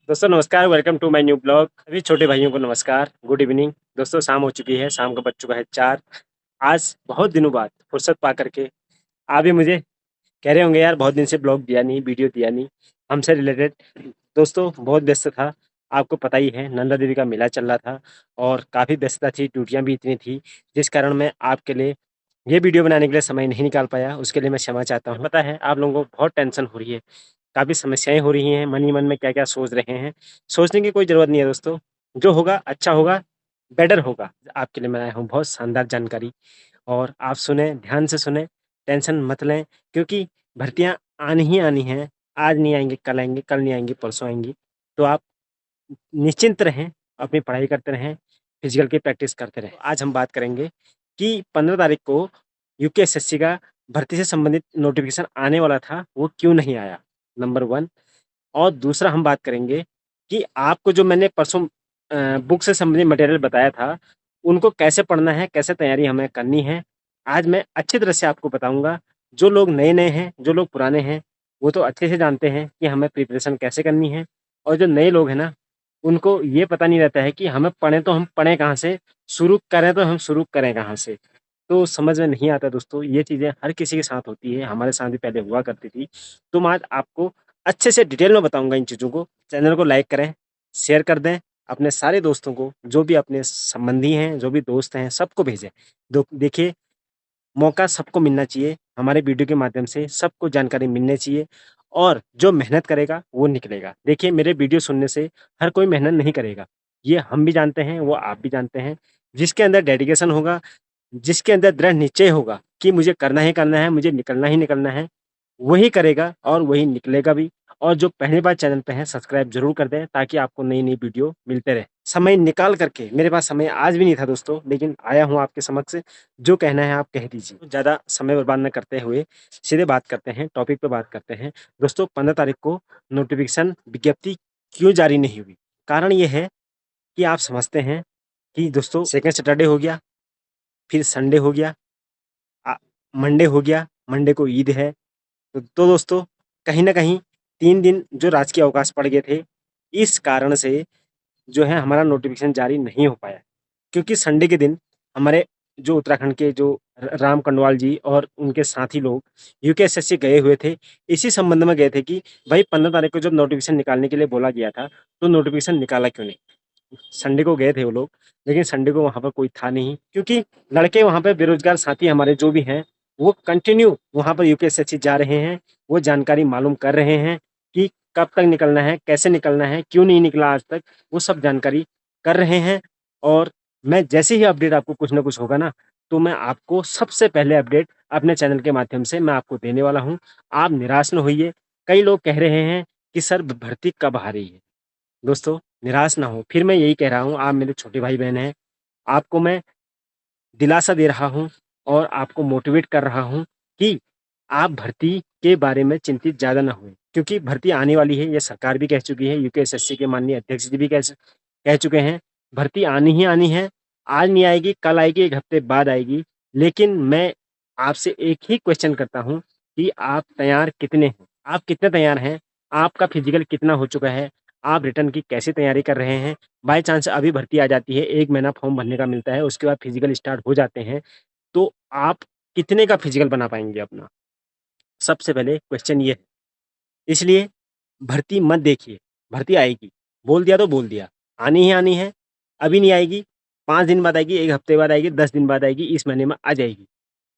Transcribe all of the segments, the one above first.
दोस्तों नमस्कार, welcome to my new blog. सभी छोटे भाइयों को नमस्कार, गुड इवनिंग। दोस्तों शाम हो चुकी है, शाम का बज चुका है 4। आज बहुत दिनों बाद फुर्सत पा करके आप भी मुझे कह रहे होंगे यार बहुत दिन से ब्लॉग दिया नहीं, वीडियो दिया नहीं हमसे रिलेटेड। दोस्तों बहुत व्यस्त था, आपको पता ही है, नंदा देवी का मेला चल रहा था और काफ़ी व्यस्तता थी, ड्यूटियाँ भी इतनी थी, जिस कारण मैं आपके लिए ये वीडियो बनाने के लिए समय नहीं निकाल पाया। उसके लिए मैं क्षमा चाहता हूँ। पता है आप लोगों को बहुत टेंशन हो रही है, काफ़ी समस्याएँ हो रही हैं, मन ही मन में क्या-क्या सोच रहे हैं। सोचने की कोई ज़रूरत नहीं है दोस्तों, जो होगा अच्छा होगा, बेटर होगा। आपके लिए मैं आया हूँ बहुत शानदार जानकारी और आप सुनें, ध्यान से सुनें, टेंशन मत लें क्योंकि भर्तियाँ आनी ही आनी हैं। आज नहीं आएँगी, कल नहीं आएँगी, परसों आएँगी। तो आप निश्चिंत रहें, अपनी पढ़ाई करते रहें, फिज़िकल की प्रैक्टिस करते रहें। आज हम बात करेंगे कि 15 तारीख को यूपीएसएससी का भर्ती से संबंधित नोटिफ़िकेशन आने वाला था, वो क्यों नहीं आया? नंबर 1। और दूसरा हम बात करेंगे कि आपको जो मैंने परसों बुक से संबंधित मटेरियल बताया था, उनको कैसे पढ़ना है, कैसे तैयारी हमें करनी है। आज मैं अच्छी तरह से आपको बताऊँगा। जो लोग नए-नए हैं, जो लोग पुराने हैं, वो तो अच्छे से जानते हैं कि हमें प्रिपरेशन कैसे करनी है और जो नए लोग हैं ना, उनको ये पता नहीं रहता है कि हमें पढ़ें तो हम पढ़ें कहाँ से, शुरू करें तो हम शुरू करें कहाँ से। तो समझ में नहीं आता दोस्तों, ये चीज़ें हर किसी के साथ होती है, हमारे साथ भी पहले हुआ करती थी। तो मैं आज आपको अच्छे से डिटेल में बताऊँगा इन चीज़ों को। चैनल को लाइक करें, शेयर कर दें, अपने सारे दोस्तों को, जो भी अपने संबंधी हैं, जो भी दोस्त हैं, सबको भेजें। दो देखिए, मौका सबको मिलना चाहिए, हमारे वीडियो के माध्यम से सबको जानकारी मिलनी चाहिए और जो मेहनत करेगा, वो निकलेगा। देखिए, मेरे वीडियो सुनने से हर कोई मेहनत नहीं करेगा, ये हम भी जानते हैं, वो आप भी जानते हैं। जिसके अंदर डेडिकेशन होगा, जिसके अंदर दृढ़ निश्चय होगा कि मुझे करना ही करना है, मुझे निकलना ही निकलना है, वही करेगा और वही निकलेगा भी। और जो पहली बार चैनल पे हैं सब्सक्राइब ज़रूर कर दें ताकि आपको नई-नई वीडियो मिलते रहे। समय निकाल कर के मेरे पास समय आज भी नहीं था दोस्तों, लेकिन आया हूँ आपके समक्ष, जो कहना है आप कह दीजिए। तो ज़्यादा समय बर्बाद ना करते हुए सीधे बात करते हैं, टॉपिक पे बात करते हैं। दोस्तों 15 तारीख को नोटिफ़िकेशन विज्ञप्ति क्यों जारी नहीं हुई? कारण ये है कि आप समझते हैं कि दोस्तों सेकंड सैटरडे हो गया, फिर संडे हो गया, अ, मंडे हो गया, मंडे को ईद है। तो दोस्तों कहीं न कहीं 3 दिन जो राजकीय अवकाश पड़ गए थे, इस कारण से जो है हमारा नोटिफ़िकेशन जारी नहीं हो पाया। क्योंकि संडे के दिन हमारे जो उत्तराखंड के जो राम कंडवाल जी और उनके साथी लोग यूकेएसएससी गए हुए थे। इसी संबंध में गए थे कि भाई 15 तारीख को जब नोटिफ़िकेशन निकालने के लिए बोला गया था, तो नोटिफ़िकेशन निकाला क्यों नहीं? संडे को गए थे वो लोग, लेकिन संडे को वहाँ पर कोई था नहीं क्योंकि लड़के वहाँ पे बेरोज़गार साथी हमारे जो भी हैं, वो कंटिन्यू वहाँ पर यूपीएससी जा रहे हैं, वो जानकारी मालूम कर रहे हैं कि कब तक निकलना है, कैसे निकलना है, क्यों नहीं निकला आज तक, वो सब जानकारी कर रहे हैं। और मैं जैसे ही अपडेट आपको कुछ ना कुछ होगा ना, तो मैं आपको सबसे पहले अपडेट अपने चैनल के माध्यम से मैं आपको देने वाला हूँ। आप निराश ना होइए, कई लोग कह रहे हैं कि सर भर्ती कब आ रही है? दोस्तों निराश ना हो, फिर मैं यही कह रहा हूँ, आप मेरे छोटे भाई-बहन हैं, आपको मैं दिलासा दे रहा हूँ और आपको मोटिवेट कर रहा हूँ कि आप भर्ती के बारे में चिंतित ज़्यादा ना होएँ, क्योंकि भर्ती आने वाली है, ये सरकार भी कह चुकी है, यूपीएसएससी के माननीय अध्यक्ष जी भी कह चुके हैं, भर्ती आनी ही आनी है, आज नहीं आएगी, कल आएगी, 1 हफ्ते बाद आएगी। लेकिन मैं आपसे एक ही क्वेश्चन करता हूँ कि आप तैयार कितने हैं? आप कितने तैयार हैं? आपका फिज़िकल कितना हो चुका है? आप रिटर्न की कैसी तैयारी कर रहे हैं? बाय चांस अभी भर्ती आ जाती है, 1 महीना फॉर्म भरने का मिलता है, उसके बाद फिज़िकल स्टार्ट हो जाते हैं, तो आप कितने का फिज़िकल बना पाएँगे अपना? सबसे पहले क्वेश्चन ये है। इसलिए भर्ती मत देखिए, भर्ती आएगी, बोल दिया तो बोल दिया, आनी ही आनी है, अभी नहीं आएगी, 5 दिन बाद आएगी, 1 हफ्ते बाद आएगी, 10 दिन बाद आएगी, इस महीने में आ जाएगी।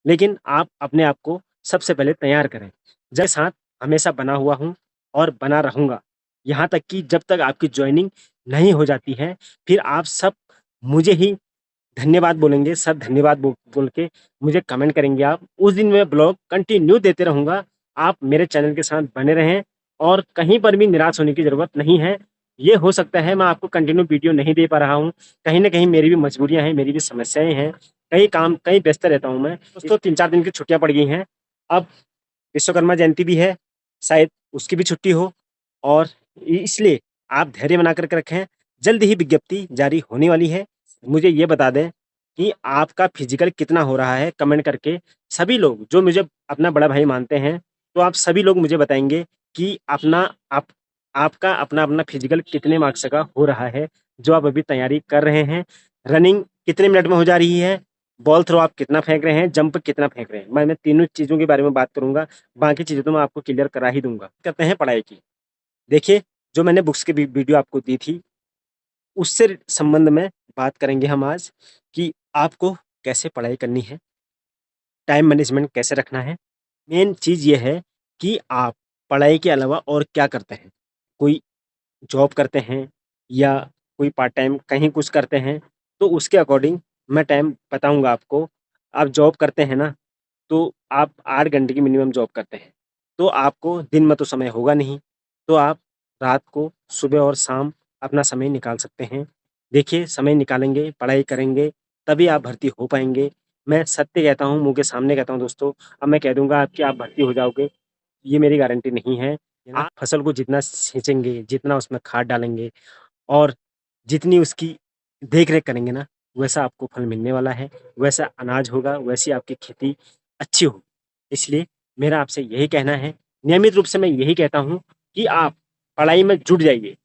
लेकिन आप अपने आप को सबसे पहले तैयार करें। जय साथ हमेशा बना हुआ हूँ और बना रहूँगा। यहाँ तक कि जब तक आपकी जॉइनिंग नहीं हो जाती है, फिर आप सब मुझे ही धन्यवाद बोलेंगे, सब धन्यवाद बोल के मुझे कमेंट करेंगे आप। उस दिन मैं ब्लॉग कंटिन्यू देते रहूँगा। आप मेरे चैनल के साथ बने रहें और कहीं पर भी निराश होने की ज़रूरत नहीं है। ये हो सकता है मैं आपको कंटिन्यू वीडियो नहीं दे पा रहा हूँ। कहीं न कहीं मेरी भी मजबूरियाँ हैं, मेरी भी समस्याएँ हैं। कहीं व्यस्त रहता हूँ मैं। दोस्तों 3-4 दिन की छुट्टियाँ पड़ गई हैं। अब विश्वकर्मा जयंती भी है, शायद उसकी भी छुट्टी हो और इसलिए आप धैर्य बना कर के रखें। जल्द ही विज्ञप्ति जारी होने वाली है। मुझे ये बता दें कि आपका फिज़िकल कितना हो रहा है कमेंट करके। सभी लोग जो मुझे अपना बड़ा भाई मानते हैं, तो आप सभी लोग मुझे बताएँगे कि अपना आप आपका अपना-अपना फिजिकल कितने मार्क्स का हो रहा है, जो आप अभी तैयारी कर रहे हैं। रनिंग कितने मिनट में हो जा रही है, बॉल थ्रो आप कितना फेंक रहे हैं, जंप कितना फेंक रहे हैं। मैं तीनों चीज़ों के बारे में बात करूँगा, बाकी चीज़ें तो मैं आपको क्लियर करा ही दूँगा। करते हैं पढ़ाई की। देखिए, जो मैंने बुक्स की वीडियो आपको दी थी, उससे संबंध में बात करेंगे हम आज कि आपको कैसे पढ़ाई करनी है, टाइम मैनेजमेंट कैसे रखना है। मेन चीज़ ये है कि आप पढ़ाई के अलावा और क्या करते हैं? कोई जॉब करते हैं या कोई पार्ट टाइम कहीं कुछ करते हैं, तो उसके अकॉर्डिंग मैं टाइम बताऊँगा आपको। आप जॉब करते हैं ना, तो आप 8 घंटे की मिनिमम जॉब करते हैं, तो आपको दिन में तो समय होगा नहीं, तो आप रात को, सुबह और शाम अपना समय निकाल सकते हैं। देखिए, समय निकालेंगे, पढ़ाई करेंगे, तभी आप भर्ती हो पाएँगे। मैं सत्य कहता हूँ, मुँह के सामने कहता हूँ दोस्तों, अब मैं कह दूँगा कि आप भर्ती हो जाओगे, ये मेरी गारंटी नहीं है। आप फसल को जितना सींचेंगे, जितना उसमें खाद डालेंगे और जितनी उसकी देख-रेख करेंगे ना, वैसा आपको फल मिलने वाला है, वैसा अनाज होगा, वैसी आपकी खेती अच्छी होगी। इसलिए मेरा आपसे यही कहना है, नियमित रूप से मैं यही कहता हूँ कि आप पढ़ाई में जुट जाइए।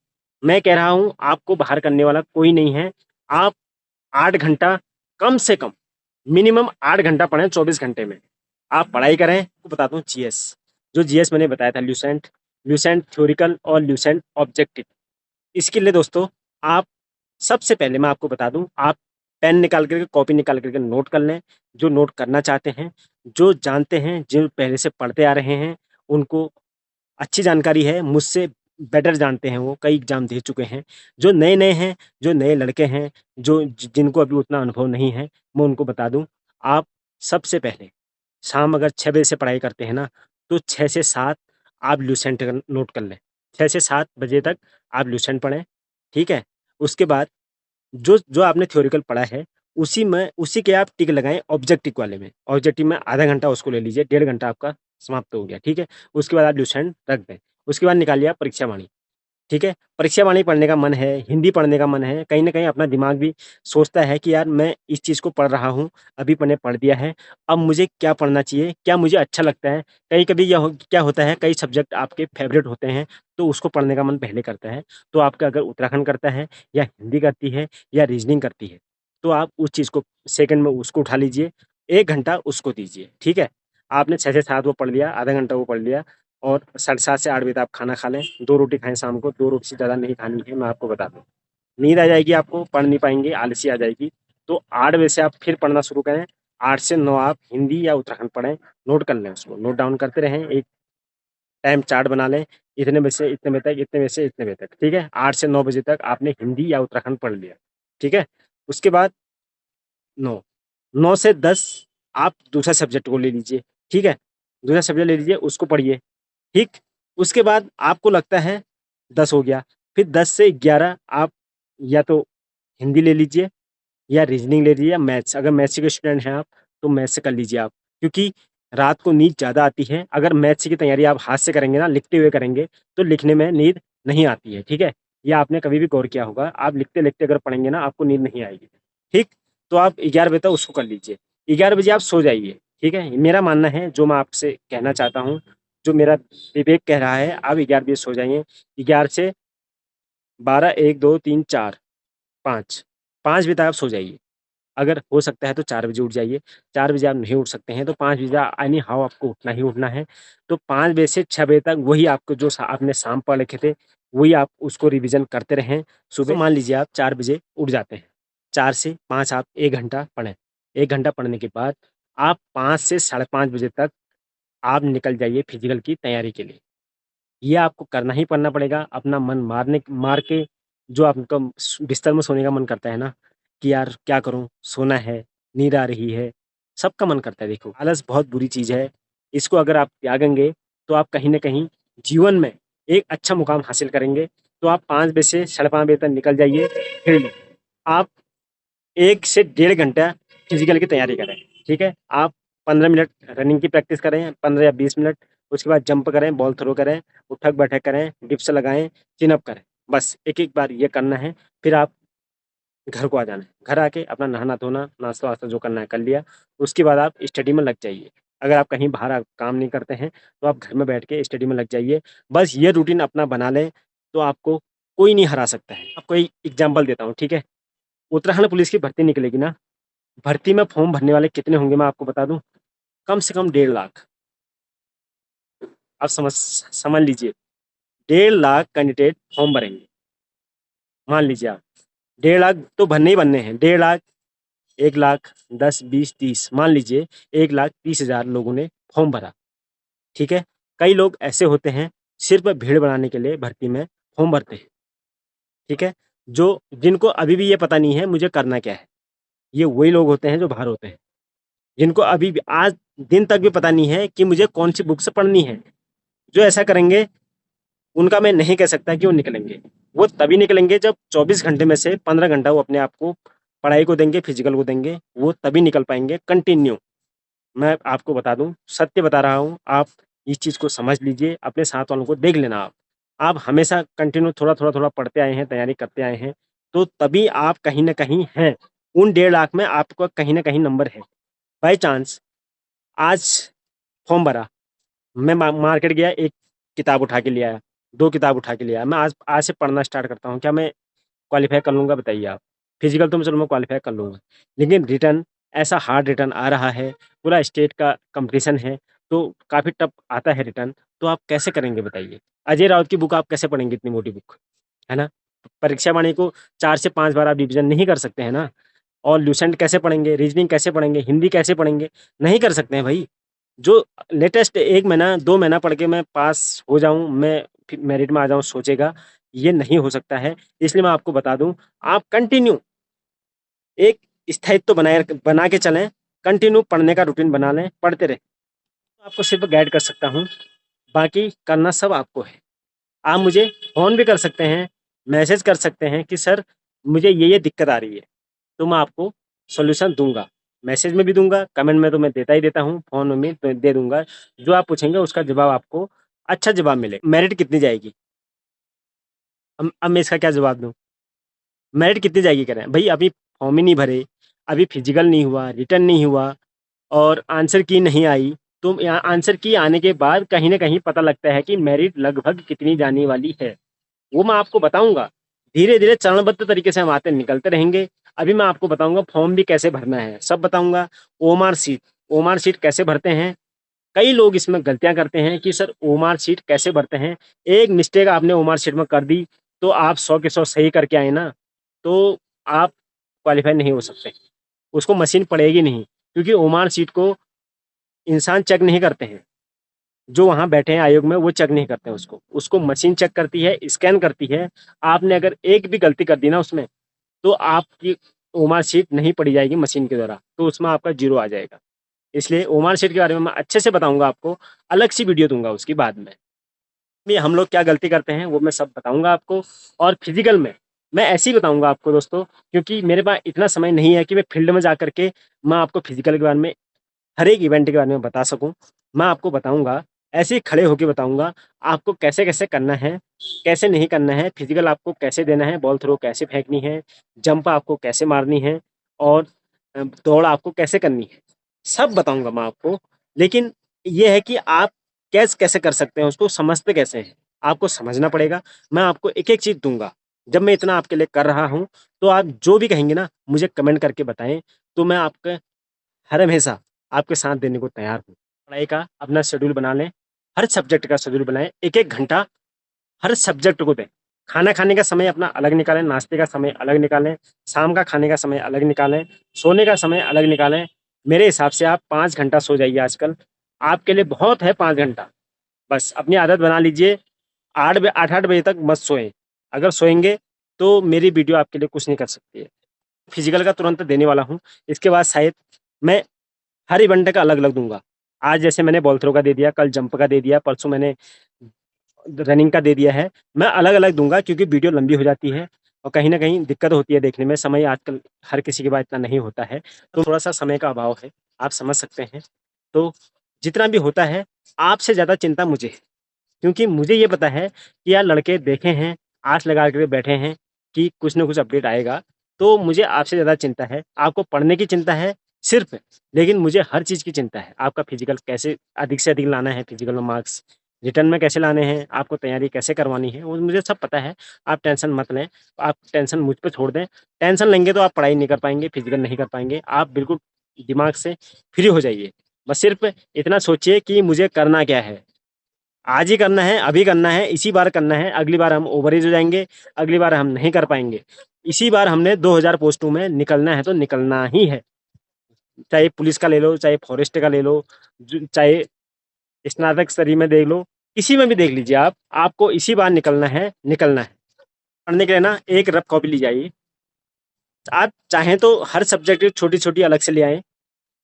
मैं कह रहा हूँ आपको बाहर करने वाला कोई नहीं है। आप 8 घंटा कम से कम मिनिमम 8 घंटा पढ़ें 24 घंटे में। आप पढ़ाई करें, आपको बताता हूँ जीएस, जो जीएस मैंने बताया था ल्यूसेंट, ल्यूसेंट थ्योरेटिकल और ल्यूसेंट ऑब्जेक्टिव। इसके लिए दोस्तों आप सबसे पहले मैं आपको बता दूँ, आप पेन निकाल कर के, कॉपी निकाल कर के नोट कर लें, जो नोट करना चाहते हैं, जो जानते हैं, जो पहले से पढ़ते आ रहे हैं, उनको अच्छी जानकारी है, मुझसे बेटर जानते हैं वो, कई एग्ज़ाम दे चुके हैं। जो नए-नए हैं, जो नए लड़के हैं, जो जिनको अभी उतना अनुभव नहीं है, मैं उनको बता दूँ, आप सबसे पहले शाम अगर 6 बजे से पढ़ाई करते हैं ना, तो 6 से 7 आप लुसेंट नोट कर लें। 6 से 7 बजे तक आप लुसेंट पढ़ें, ठीक है? उसके बाद जो जो आपने थ्योरेटिकल पढ़ा है, उसी के आप टिक लगाएँ ऑब्जेक्टिव वाले में। ऑब्जेक्टिव में आधा घंटा उसको ले लीजिए, डेढ़ घंटा आपका समाप्त हो गया, ठीक है? उसके बाद आप लुसेंट रख दें। उसके बाद निकालिए आप परीक्षा वाणी। ठीक है? परीक्षा वाणी पढ़ने का मन है, हिंदी पढ़ने का मन है, कहीं न कहीं अपना दिमाग भी सोचता है कि यार मैं इस चीज़ को पढ़ रहा हूँ, अभी मैंने पढ़ दिया है, अब मुझे क्या पढ़ना चाहिए? क्या मुझे अच्छा लगता है? कभी-कभी क्या होता है, कई सब्जेक्ट आपके फ़ेवरेट होते हैं, तो उसको पढ़ने का मन पहले करता है। तो आपका अगर उत्तराखंड करता है या हिंदी करती है या रीज़निंग करती है, तो आप उस चीज़ को सेकंड में उसको उठा लीजिए, 1 घंटा उसको दीजिए, ठीक है? आपने 6 से 7 वो पढ़ लिया, आधा घंटा वो पढ़ लिया, और साढ़े 7 से 8 बजे तक आप खाना खा लें, 2 रोटी खाएँ शाम को, 2 रोटी से ज़्यादा नहीं खानी है, मैं आपको बता दूँ। नींद आ जाएगी आपको, पढ़ नहीं पाएँगे, आलसी आ जाएगी, तो 8 बजे से आप फिर पढ़ना शुरू करें, 8 से 9 आप हिंदी या उत्तराखंड पढ़ें, नोट कर लें उसको, नोट डाउन करते रहें, एक टाइम चार्ट बना लें, इतने बजे से इतने बजे तक, इतने बजे से इतने बजे तक, ठीक है? 8 से 9 बजे तक आपने हिंदी या उत्तराखंड पढ़ लिया, ठीक है? उसके बाद 9, 9 से 10 आप दूसरा सब्जेक्ट को ले लीजिए, ठीक है? दूसरा सब्जेक्ट ले लीजिए, उसको पढ़िए। ठीक? उसके बाद आपको लगता है 10 हो गया, फिर 10 से 11 आप या तो हिंदी ले लीजिए या रीज़निंग ले लीजिए या मैथ्स। अगर मैथ्स के स्टूडेंट हैं आप, तो मैथ्स से कर लीजिए आप। क्योंकि रात को नींद ज़्यादा आती है, अगर मैथ्स की तैयारी आप हाथ से करेंगे ना, लिखते हुए करेंगे, तो लिखने में नींद नहीं आती है, ठीक है? ये आपने कभी भी गौर किया होगा, आप लिखते-लिखते अगर पढ़ेंगे ना, आपको नींद नहीं आएगी, ठीक? तो आप 11 बजे तक उसको कर लीजिए। 11 बजे आप सो जाइए, ठीक है? मेरा मानना है, जो मैं आपसे कहना चाहता हूँ, जो मेरा विवेक कह रहा है, आप 11 बजे सो जाइए। 11 से 12, 1, 2, 3, 4, 5, 5 बजे तक आप सो जाइए। अगर हो सकता है तो 4 बजे उठ जाइए, 4 बजे आप नहीं उठ सकते हैं तो 5 बजे एनी हाउ आपको उठना ही उठना है। तो 5 बजे से 6 बजे तक वही आपको जो आपने शाम पढ़ रखे थे, वही आप उसको रिवीज़न करते रहें। सुबह मान लीजिए आप 4 बजे उठ जाते हैं, 4 से 5 आप 1 घंटा पढ़ें। 1 घंटा पढ़ने के बाद आप 5 से साढ़े 5 बजे तक आप निकल जाइए फिज़िकल की तैयारी के लिए। ये आपको करना ही पड़ना पड़ेगा, अपना मन मार के जो आपका बिस्तर में सोने का मन करता है ना, कि यार क्या करूँ? सोना है, नींद आ रही है, सबका मन करता है देखो। आलस बहुत बुरी चीज़ है, इसको अगर आप त्यागेंगे, तो आप कहीं न कहीं जीवन में एक अच्छा मुकाम हासिल करेंगे। तो आप 5 बजे से साढ़े 5 बजे तक निकल जाइए फील्ड। आप 1 से डेढ़ घंटा फिज़िकल की तैयारी करें, ठीक है? आप 15 मिनट रनिंग की प्रैक्टिस करें, 15 या 20 मिनट, उसके बाद जंप करें, बॉल थ्रो करें, उठक-बैठक करें, डिप्स लगाएँ, चिन अप करें। बस एक-एक बार ये करना है, फिर आप घर को आ जाना है। घर आके अपना नहाना-धोना, नाश्ता-वास्ता जो करना है कर लिया, उसके बाद आप स्टडी में लग जाइए। अगर आप कहीं बाहर काम नहीं करते हैं, तो आप घर में बैठ के स्टडी में लग जाइए। बस ये रूटीन अपना बना लें, तो आपको कोई नहीं हरा सकता है। आपको एक एग्जाम्पल देता हूँ, ठीक है? उत्तराखंड पुलिस की भर्ती निकलेगी ना, भर्ती में फॉर्म भरने वाले कितने होंगे मैं आपको बता दूँ, कम से कम 1.5 लाख। आप समझ लीजिए, 1.5 लाख कैंडिडेट फॉर्म भरेंगे। मान लीजिए आप 1.5 लाख तो भरने ही बनने हैं। 1.5 लाख, 1 लाख, 10, 20, 30, मान लीजिए 1,30,000 लोगों ने फॉर्म भरा, ठीक है? कई लोग ऐसे होते हैं सिर्फ भीड़ बनाने के लिए भर्ती में फॉर्म भरते हैं, ठीक है? जो जिनको अभी भी ये पता नहीं है मुझे करना क्या है। ये वही लोग होते हैं जो बाहर होते हैं, जिनको अभी भी आज दिन तक भी पता नहीं है कि मुझे कौन सी बुक से पढ़नी है। जो ऐसा करेंगे उनका मैं नहीं कह सकता कि वो निकलेंगे। वो तभी निकलेंगे जब 24 घंटे में से 15 घंटा वो अपने आप को पढ़ाई को देंगे, फिजिकल को देंगे, वो तभी निकल पाएंगे कंटिन्यू। मैं आपको बता दूं, सत्य बता रहा हूं, आप इस चीज़ को समझ लीजिए, अपने साथ वालों को देख लेना आप। आप हमेशा कंटिन्यू थोड़ा-थोड़ा पढ़ते आए हैं, तैयारी करते आए हैं, तो तभी आप कहीं न कहीं हैं। उन 1.5 लाख में आपका कहीं न कहीं नंबर है। बाय चांस आज फॉर्म भरा, मैं मार्केट गया, 1 किताब उठा के ले आया, 2 किताब उठा के ले आया, मैं आज आज से पढ़ना स्टार्ट करता हूँ, क्या मैं क्वालीफाई कर लूँगा बताइए आप? फिजिकल तो चलो मैं क्वालीफाई कर लूँगा, लेकिन रिटन ऐसा हार्ड रिटन आ रहा है, पूरा स्टेट का कॉम्पिटिशन है, तो काफ़ी टफ आता है रिटन, तो आप कैसे करेंगे बताइए? अजय राउत की बुक आप कैसे पढ़ेंगे, इतनी मोटी बुक, है ना? परीक्षा वाणी को 4 से 5 बार आप रिवीजन नहीं कर सकते हैं ना, और ल्यूसेंट कैसे पढ़ेंगे, रीजनिंग कैसे पढ़ेंगे, हिंदी कैसे पढ़ेंगे? नहीं कर सकते हैं भाई। जो लेटेस्ट 1 महीना, 2 महीना पढ़ के मैं पास हो जाऊँ, मैं फिर मेरिट में आ जाऊँ सोचेगा, ये नहीं हो सकता है। इसलिए मैं आपको बता दूँ, आप कंटिन्यू एक स्थायित्व बना के चलें, कंटिन्यू पढ़ने का रूटीन बना लें, पढ़ते रहें। आपको सिर्फ़ गाइड कर सकता हूँ, बाकी करना सब आपको है। आप मुझे फ़ोन भी कर सकते हैं, मैसेज कर सकते हैं कि सर मुझे ये दिक्कत आ रही है, तो मैं आपको सॉल्यूशन दूँगा। मैसेज में भी दूँगा, कमेंट में तो मैं देता ही देता हूँ, फ़ोन में भी तो दे दूँगा। जो आप पूछेंगे उसका जवाब आपको अच्छा जवाब मिलेगा। मेरिट कितनी जाएगी? अब मैं इसका क्या जवाब दूँ? मेरिट कितनी जाएगी कह रहे हैं? भई अभी फॉर्म ही नहीं भरे, अभी फिजिकल नहीं हुआ, रिटन नहीं हुआ और आंसर की नहीं आई, तो यहाँ आंसर की आने के बाद कहीं न कहीं पता लगता है कि मेरिट लगभग कितनी जाने वाली है। वो मैं आपको बताऊँगा। धीरे-धीरे चरणबद्ध तरीके से हम आते निकलते रहेंगे। अभी मैं आपको बताऊँगा फॉर्म भी कैसे भरना है, सब बताऊँगा। ओएमआर शीट कैसे भरते हैं? कई लोग इसमें गलतियाँ करते हैं कि सर ओएमआर शीट कैसे भरते हैं? एक मिस्टेक आपने ओएमआर शीट में कर दी, तो आप 100 के 100 सही करके आए ना, तो आप क्वालीफाई नहीं हो सकते। उसको मशीन पढ़ेगी नहीं, क्योंकि ओएमआर शीट को इंसान चेक नहीं करते हैं। जो वहाँ बैठे हैं आयोग में वो चेक नहीं करते हैं उसको। उसको मशीन चेक करती है, स्कैन करती है। आपने अगर एक भी गलती कर दी ना उसमें, तो आपकी ओमार शीट नहीं पढ़ी जाएगी मशीन के द्वारा, तो उसमें आपका ज़ीरो आ जाएगा। इसलिए ओमार शीट के बारे में मैं अच्छे से बताऊँगा आपको, अलग सी वीडियो दूँगा उसकी बाद में। ये हम लोग क्या गलती करते हैं वो मैं सब बताऊँगा आपको, और फिज़िकल में मैं ऐसे ही बताऊँगा आपको दोस्तों, क्योंकि मेरे पास इतना समय नहीं है कि मैं फील्ड में जा कर के मैं आपको फिज़िकल के बारे में हर एक इवेंट के बारे में बता सकूँ। मैं आपको बताऊँगा, ऐसे ही खड़े होके बताऊँगा, आपको कैसे-कैसे करना है, कैसे नहीं करना है, फिज़िकल आपको कैसे देना है, बॉल थ्रो कैसे फेंकनी है, जंप आपको कैसे मारनी है और दौड़ आपको कैसे करनी है। सब बताऊँगा मैं आपको, लेकिन ये है कि आप कैसे कर सकते हैं, उसको समझते कैसे हैं, आपको समझना पड़ेगा। मैं आपको एक-एक चीज़ दूँगा। जब मैं इतना आपके लिए कर रहा हूँ, तो आप जो भी कहेंगे ना, मुझे कमेंट करके बताएँ, तो मैं आपके हर हमेशा आपके साथ देने को तैयार हूँ। पढ़ाई का अपना शेड्यूल बना लें, हर सब्जेक्ट का शेड्यूल बनाएँ, 1-1 घंटा हर सब्जेक्ट को दें। खाना खाने का समय अपना अलग निकालें, नाश्ते का समय अलग निकालें, शाम का खाने का समय अलग निकालें, सोने का समय अलग निकालें। मेरे हिसाब से आप 5 घंटा सो जाइए आजकल, आपके लिए बहुत है 5 घंटा। बस अपनी आदत बना लीजिए, 8-8 बजे तक मत सोएँ। अगर सोएँगे, तो मेरी वीडियो आपके लिए कुछ नहीं कर सकती है। फिज़िकल का तुरंत देने वाला हूँ, इसके बाद शायद मैं हर इवेंट का अलग-अलग दूँगा। आज जैसे मैंने बॉल थ्रो का दे दिया, कल जंप का दे दिया, परसों मैंने रनिंग का दे दिया है। मैं अलग-अलग दूँगा क्योंकि वीडियो लंबी हो जाती है और कहीं न कहीं दिक्कत होती है देखने में, समय आजकल हर किसी के पास इतना नहीं होता है, तो थोड़ा-सा समय का अभाव है, आप समझ सकते हैं। तो जितना भी होता है, आपसे ज़्यादा चिंता मुझे है, क्योंकि मुझे ये पता है कि यार लड़के देखे हैं, आस लगा के बैठे हैं कि कुछ न कुछ अपडेट आएगा, तो मुझे आपसे ज़्यादा चिंता है। आपको पढ़ने की चिंता है सिर्फ़, लेकिन मुझे हर चीज़ की चिंता है। आपका फिज़िकल कैसे अधिक से अधिक लाना है, फिज़िकल में मार्क्स, रिटर्न में कैसे लाने हैं, आपको तैयारी कैसे करवानी है, वो मुझे सब पता है। आप टेंशन मत लें, आप टेंशन मुझ पे छोड़ दें। टेंशन लेंगे तो आप पढ़ाई नहीं कर पाएँगे, फिज़िकल नहीं कर पाएँगे। आप बिल्कुल दिमाग से फ्री हो जाइए। बस सिर्फ़ इतना सोचिए कि मुझे करना क्या है? आज ही करना है, अभी करना है, इसी बार करना है, अगली बार हम ओवरेज हो जाएँगे, अगली बार हम नहीं कर पाएँगे। इसी बार हमने 2000 पोस्टों में निकलना है तो निकलना ही है। चाहे पुलिस का ले लो, चाहे फॉरेस्ट का ले लो, ज चाहे स्नातक स्तरीय में देख लो, किसी में भी देख लीजिए आप, आपको इसी बार निकलना है, निकलना है। पढ़ने के लिए ना एक रफ कॉपी ली जाइए। आप चाहें तो हर सब्जेक्ट की छोटी-छोटी अलग से ले आएँ,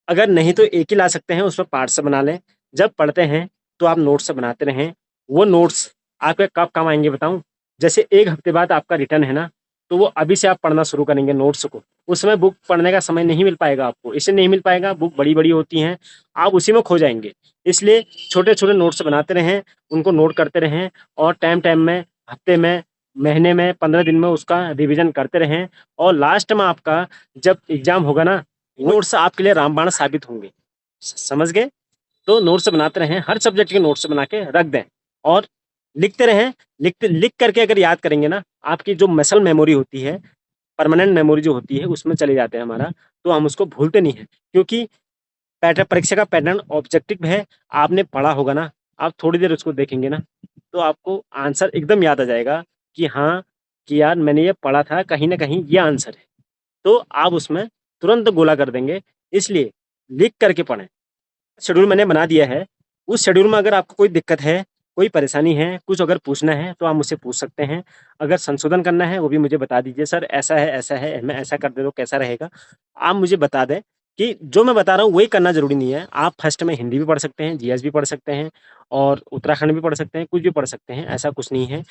अगर नहीं तो एक ही ला सकते हैं, उसमें पार्ट्स बना लें। जब पढ़ते हैं, तो आप नोट्स बनाते रहें। वो नोट्स आपके कब काम आएँगे बताऊँ? जैसे 1 हफ्ते बाद आपका रिटर्न है ना, तो वो अभी से आप पढ़ना शुरू करेंगे नोट्स को। उस समय बुक पढ़ने का समय नहीं मिल पाएगा आपको, इसलिए नहीं मिल पाएगा, बुक बड़ी-बड़ी होती हैं, आप उसी में खो जाएँगे। इसलिए छोटे-छोटे नोट्स बनाते रहें, उनको नोट करते रहें और टाइम-टाइम में, हफ्ते में, महीने में, 15 दिन में उसका रिवीज़न करते रहें और लास्ट में आपका जब एग्ज़ाम होगा ना, वो नोट्स आपके लिए रामबाण साबित होंगे। समझ गए? तो नोट्स बनाते रहें, हर सब्जेक्ट के नोट्स बना के रख दें और लिखते रहें। लिख करके अगर याद करेंगे ना, आपकी जो मसल मेमोरी होती है, परमानेंट मेमोरी जो होती है, उसमें चले जाते हैं हमारा, तो हम उसको भूलते नहीं हैं। क्योंकि परीक्षा का पैटर्न ऑब्जेक्टिव है, आपने पढ़ा होगा ना, आप थोड़ी देर उसको देखेंगे ना, तो आपको आंसर एकदम याद आ जाएगा कि हाँ, कि यार मैंने ये पढ़ा था, कहीं न कहीं ये आंसर है। तो आप उसमें तुरंत गोला कर देंगे, इसलिए लिख करके पढ़ें। शेड्यूल मैंने बना दिया है, उस शेड्यूल में अगर आपको कोई दिक्कत है, कोई परेशानी है, कुछ अगर पूछना है तो आप मुझसे पूछ सकते हैं। अगर संशोधन करना है वो भी मुझे बता दीजिए, सर ऐसा है, मैं ऐसा कर दे तो कैसा रहेगा? आप मुझे बता दें कि जो मैं बता रहा हूँ वही करना ज़रूरी नहीं है। आप फर्स्ट में हिंदी भी पढ़ सकते हैं, जीएस भी पढ़ सकते हैं और उत्तराखंड भी पढ़ सकते हैं, कुछ भी पढ़ सकते हैं, ऐसा कुछ नहीं है।